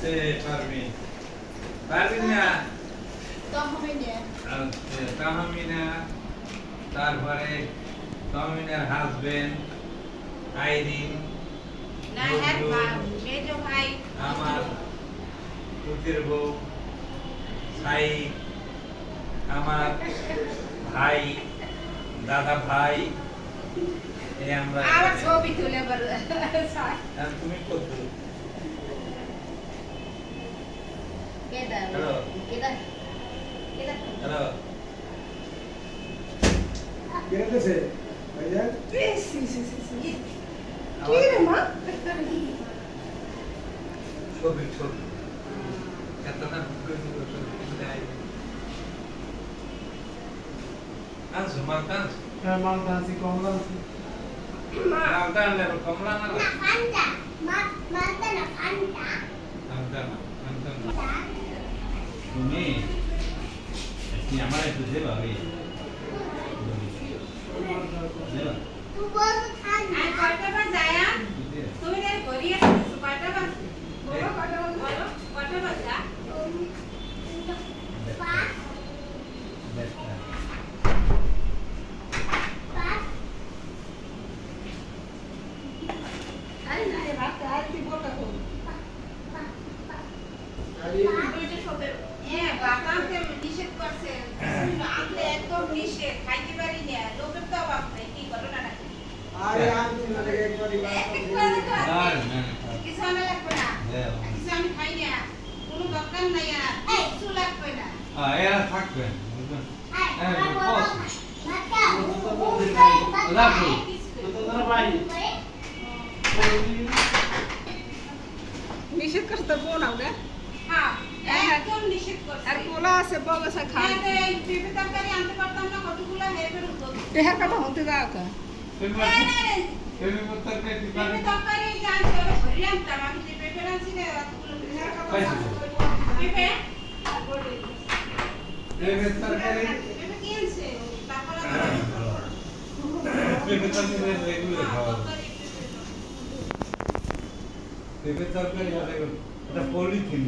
আসছে পারবিন পারবিন না তাহমিনা তারপরে তাহমিনার হাজবেন্ড আইরিন আমার পুতির বউ সাই আমার ভাই দাদা ভাই এই আমরা ছবি তুলে তুমি কত হ্যালো হ্যালো কেটেছে ভাইয়া ছবি ছবি এত না আনছো মালটান হ্যাঁ মালটা আছে কমলা আছে মালটান লেবো কমলা না Fanta. Malta na Fanta. মালটান মালটান তুমি কি আমার একটু দেবা ওই দেবা Tu bolso Fanta. Pa. Pa. নিষেধ করছে আপনি একদম নিষেধ খাইতে পারি না লোকের তো অভাব নাই কি ঘটনাটা কি আরে আমি মানে একবারই কিছু আনা লাগবে না কিছু আমি খাই না কোনো দরকার নাই আর কিছু লাগবে না এরা থাকবে Ay, mata. রাখো তোরা ভাই নিষেধ করছে তোর বোন আগে হ্যাঁ একদম নিষেধ করছে আর কোলা আছে বগসা খাই হ্যাঁ তো এই পেঁপে তরকারি আনতে পারতাম না কতগুলো হেরফের উঠতো দেহার কথা হতে যাও কা তুমি উত্তর কে দিবা পেঁপে তরকারি জানতে হবে ভরি আনতাম আমি যে পেঁপে আনছি না এতগুলো পেঁপে এই তরকারি পেঁপে কিনছে তারপরে পেঁপে তরকারি এগুলো খাওয়া পেঁপে তরকারি এটা পলিথিন